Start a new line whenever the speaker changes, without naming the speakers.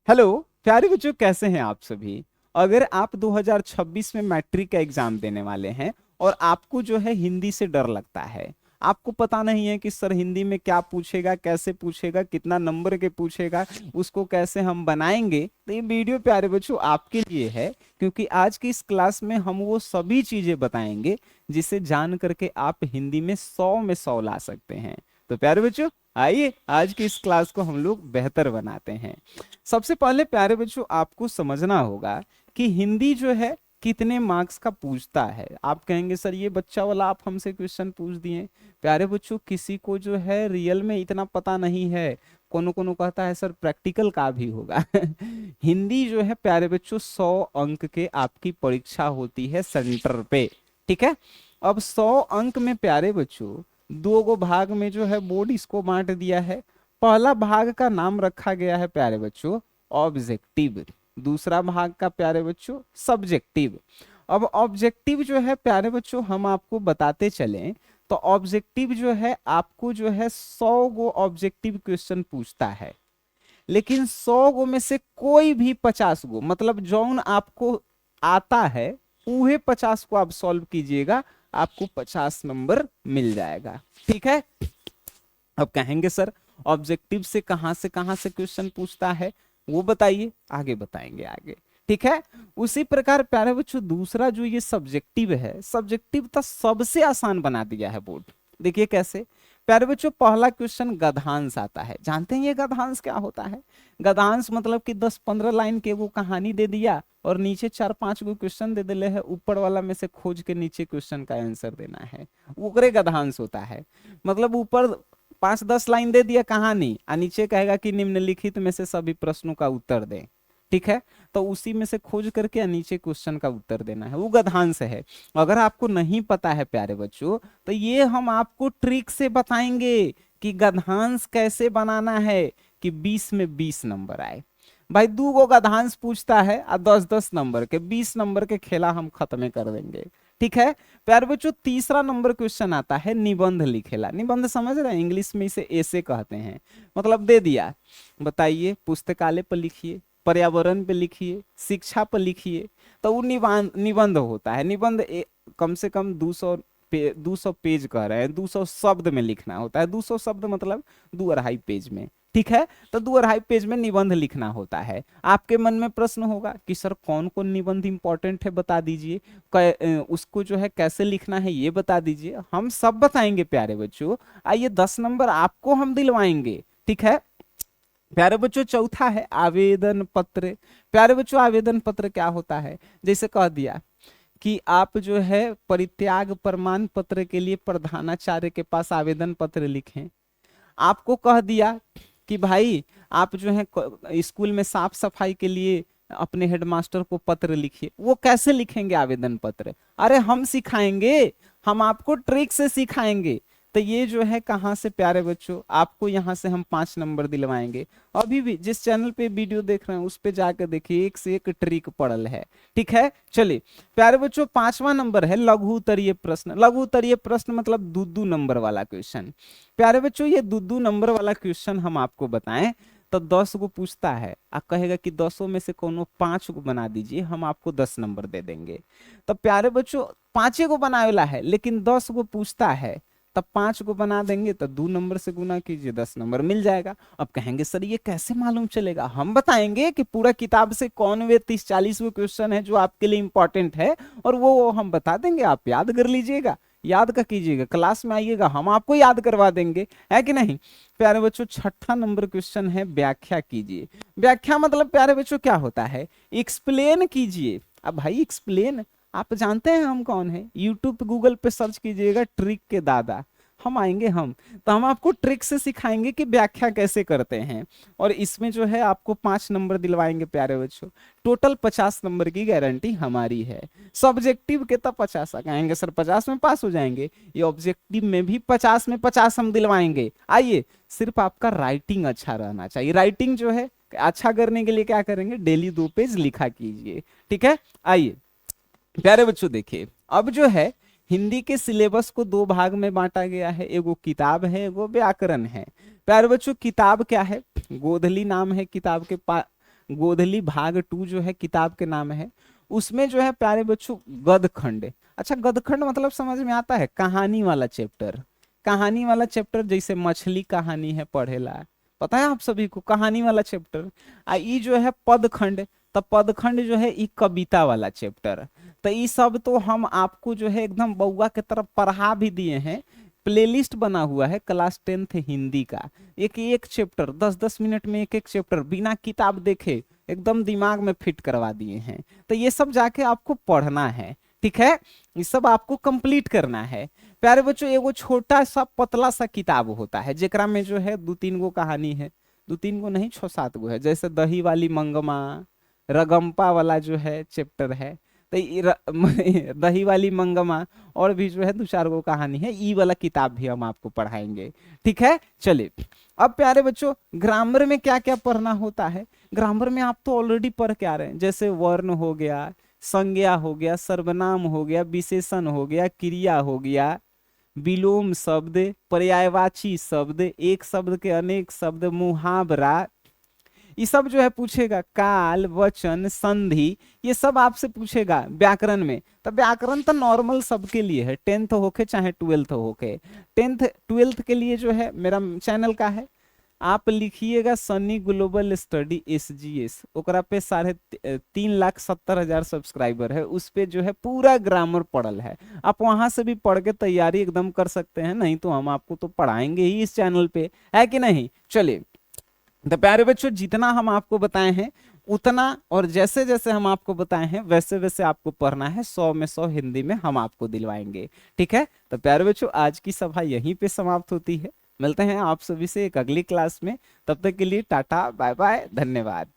Hello प्यारे बच्चों, कैसे हैं आप सभी। अगर आप 2026 में मैट्रिक का एग्जाम देने वाले हैं और आपको जो है हिंदी से डर लगता है, आपको पता नहीं है कि सर हिंदी में क्या पूछेगा, कैसे पूछेगा, कितना नंबर के पूछेगा, उसको कैसे हम बनाएंगे, तो ये वीडियो प्यारे बच्चों आपके लिए है। क्योंकि आज की इस क्लास में हम वो सभी चीजें बताएंगे जिसे जान करके आप हिंदी में 100 ला सकते हैं। तो प्यारे बच्चों, आइए आज की इस क्लास को हम लोग बेहतर बनाते हैं। सबसे पहले प्यारे बच्चों आपको समझना होगा कि हिंदी जो है कितने मार्क्स का पूछता है। आप कहेंगे सर ये बच्चा वाला आप हमसे क्वेश्चन पूछ दिए। प्यारे बच्चों, किसी को जो है रियल में इतना पता नहीं है। कोनो कोनो कहता है सर प्रैक्टिकल का भी होगा। हिंदी जो है प्यारे बच्चों 100 अंक के आपकी परीक्षा होती है सेंटर पे। ठीक है। अब 100 अंक में प्यारे बच्चों दो गो भाग में जो है बोर्ड इसको बांट दिया है। पहला भाग का नाम रखा गया है प्यारे बच्चों ऑब्जेक्टिव, दूसरा भाग का प्यारे बच्चों सब्जेक्टिव। अब ऑब्जेक्टिव जो है प्यारे बच्चों हम आपको बताते चलें तो ऑब्जेक्टिव जो है आपको जो है 100 गो ऑब्जेक्टिव क्वेश्चन पूछता है। लेकिन 100 गो में से कोई भी 50 गो, मतलब जौन आपको आता है उहे 50 को आप सॉल्व कीजिएगा, आपको 50 नंबर मिल जाएगा। ठीक है। अब कहेंगे सर ऑब्जेक्टिव से कहां से क्वेश्चन पूछता है, वो बताइए, आगे बताएंगे आगे। ठीक है। उसी प्रकार प्यारे बच्चों दूसरा जो ये सब्जेक्टिव है, सब्जेक्टिव तो सबसे आसान बना दिया है बोर्ड। देखिए कैसे। प्यारे बच्चों पहला क्वेश्चन गद्यांश आता है। जानते हैं ये गद्यांश क्या होता है? गद्यांश मतलब कि 10-15 लाइन के वो कहानी दे दिया और नीचे 4-5 गो क्वेश्चन दे दिले है, ऊपर वाला में से खोज के नीचे क्वेश्चन का आंसर देना है, ओकरे गद्यांश होता है। मतलब ऊपर 5-10 लाइन दे दिया कहानी और नीचे कहेगा कि निम्नलिखित में से सभी प्रश्नों का उत्तर दें। ठीक है। तो उसी में से खोज करके नीचे क्वेश्चन का उत्तर देना है, वो गद्यांश है। अगर आपको नहीं पता है प्यारे बच्चों तो ये हम आपको ट्रिक से बताएंगे कि गद्यांश कैसे बनाना है कि 20 में 20 नंबर आए। भाई 2 गो गद्यांश पूछता है और 10-10 नंबर के 20 नंबर के खेला हम खत्म कर देंगे। ठीक है। प्यारे बच्चों तीसरा नंबर क्वेश्चन आता है निबंध लिखेला। निबंध समझ रहे हैं, इंग्लिश में इसे ऐसे कहते हैं। मतलब दे दिया, बताइए पुस्तकालय पर लिखिए, पर्यावरण पे लिखिए, शिक्षा पर लिखिए। तो वो निबंध होता है। निबंध कम से कम 200 पेज कह रहे हैं, 200 शब्द में लिखना होता है। 200 शब्द मतलब 2-2.5 पेज में। ठीक है। तो 2-2.5 पेज में निबंध लिखना होता है। आपके मन में प्रश्न होगा कि सर कौन कौन निबंध इंपॉर्टेंट है बता दीजिए, उसको जो है कैसे लिखना है ये बता दीजिए। हम सब बताएंगे प्यारे बच्चों। आइए 10 नंबर आपको हम दिलवाएंगे। ठीक है। प्यारे बच्चों चौथा है आवेदन पत्र। प्यारे बच्चों आवेदन पत्र क्या होता है? जैसे कह दिया कि आप जो है परित्याग प्रमाण पत्र के लिए प्रधानाचार्य के पास आवेदन पत्र लिखें। आपको कह दिया कि भाई आप जो है स्कूल में साफ सफाई के लिए अपने हेडमास्टर को पत्र लिखिए। वो कैसे लिखेंगे आवेदन पत्र? अरे हम सिखाएंगे, हम आपको ट्रिक से सिखाएंगे। तो ये जो है कहाँ से प्यारे बच्चों आपको यहाँ से हम 5 नंबर दिलवाएंगे। अभी भी जिस चैनल पे वीडियो देख रहे हैं उस पे जाकर देखिए, एक से एक ट्रिक पड़ल है। ठीक है। चलिए प्यारे बच्चों 5वां नंबर है लघु उत्तरीय प्रश्न। लघु उत्तरीय प्रश्न मतलब 2-2 नंबर वाला क्वेश्चन। प्यारे बच्चों ये 2-2 नंबर वाला क्वेश्चन हम आपको बताएं तो 10 गो पूछता है, आप कहेगा कि 10 में से कोनो 5 गो बना दीजिए, हम आपको 10 नंबर दे देंगे। तो प्यारे बच्चों 5 गो बनावेला है लेकिन 10 गो पूछता है, तब 5 गो बना देंगे तो 2 नंबर से गुना कीजिए 10 नंबर मिल जाएगा। अब कहेंगे सर ये कैसे मालूम चलेगा? हम बताएंगे कि पूरा किताब से कौन वे 30-40 गो क्वेश्चन है जो आपके लिए इंपॉर्टेंट है और वो हम बता देंगे, आप याद कर लीजिएगा। याद का कीजिएगा, क्लास में आइएगा हम आपको याद करवा देंगे, है कि नहीं। प्यारे बच्चों 6ठा नंबर क्वेश्चन है व्याख्या कीजिए। व्याख्या मतलब प्यारे बच्चों क्या होता है? एक्सप्लेन कीजिए। अब भाई एक्सप्लेन आप जानते हैं हम कौन है? यूट्यूब पे गूगल पे सर्च कीजिएगा ट्रिक के दादा, हम आएंगे हम। तो हम आपको ट्रिक से सिखाएंगे कि व्याख्या कैसे करते हैं और इसमें जो है आपको 5 नंबर दिलवाएंगे प्यारे बच्चों। टोटल 50 नंबर की गारंटी हमारी है। सब्जेक्टिव के तो 50 कहेंगे सर 50 में पास हो जाएंगे, ये ऑब्जेक्टिव में भी 50 में 50 हम दिलवाएंगे। आइए सिर्फ आपका राइटिंग अच्छा रहना चाहिए। राइटिंग जो है अच्छा करने के लिए क्या करेंगे, डेली 2 पेज लिखा कीजिए। ठीक है। आइए प्यारे बच्चों देखिए, अब जो है हिंदी के सिलेबस को 2 भाग में बांटा गया है, एगो किताब है एगो व्याकरण है। प्यारे बच्चों किताब क्या है? गोधली नाम है किताब के गोधली भाग 2 जो है किताब के नाम है, उसमें जो है प्यारे बच्चों गदखंड। अच्छा, गदखंड मतलब समझ में आता है, कहानी वाला चैप्टर। कहानी वाला चैप्टर जैसे मछली कहानी है पढ़ेला, पता है आप सभी को, कहानी वाला चैप्टर। आ ई जो है पदखंड, तो पदखंड जो है ई कविता वाला चैप्टर। तो ये सब तो हम आपको जो है एकदम बउआ के तरफ पढ़ा भी दिए हैं। प्लेलिस्ट बना हुआ है क्लास 10th हिंदी का, एक एक चैप्टर 10-10 मिनट में एक एक चैप्टर बिना किताब देखे एकदम दिमाग में फिट करवा दिए हैं। तो ये सब जाके आपको पढ़ना है, ठीक है, ये सब आपको कंप्लीट करना है। प्यारे बच्चों, एगो छोटा सा पतला सा किताब होता है जेकरा में जो है 2-3 गो कहानी है, 2-3 गो नहीं 6-7 गो है, जैसे दही वाली मंगमा, रगम्पा वाला जो है चैप्टर है, तो दही वाली मंगमा, और भी जो है 2-4 गो कहानी है, ई वाला किताब भी हम आपको पढ़ाएंगे, ठीक है। चलिए, अब प्यारे बच्चों ग्रामर में क्या क्या पढ़ना होता है। ग्रामर में आप तो ऑलरेडी पढ़ के आ रहे हैं, जैसे वर्ण हो गया, संज्ञा हो गया, सर्वनाम हो गया, विशेषण हो गया, क्रिया हो गया, विलोम शब्द, पर्यायवाची शब्द, एक शब्द के अनेक शब्द, मुहावरा, ये सब जो है पूछेगा। काल, वचन, संधि, ये सब आपसे पूछेगा व्याकरण में। तो व्याकरण तो नॉर्मल सबके लिए है, 10th होके चाहे 12th होके। 10th 12th के लिए जो है मेरा चैनल का है, आप लिखिएगा सनी ग्लोबल स्टडी SGS, ओकरा पे 3,70,000 सब्सक्राइबर है, उस पे जो है पूरा ग्रामर पढ़ल है। आप वहां से भी पढ़ के तैयारी एकदम कर सकते हैं, नहीं तो हम आपको तो पढ़ाएंगे ही इस चैनल पे, है कि नहीं। चलिए, तो प्यारे बच्चों जितना हम आपको बताए हैं उतना, और जैसे जैसे हम आपको बताए हैं वैसे वैसे आपको पढ़ना है, 100 में 100 हिंदी में हम आपको दिलवाएंगे, ठीक है। तो प्यारे बच्चों आज की सभा यहीं पे समाप्त होती है, मिलते हैं आप सभी से एक अगली क्लास में, तब तक के लिए टाटा बाय बाय, धन्यवाद।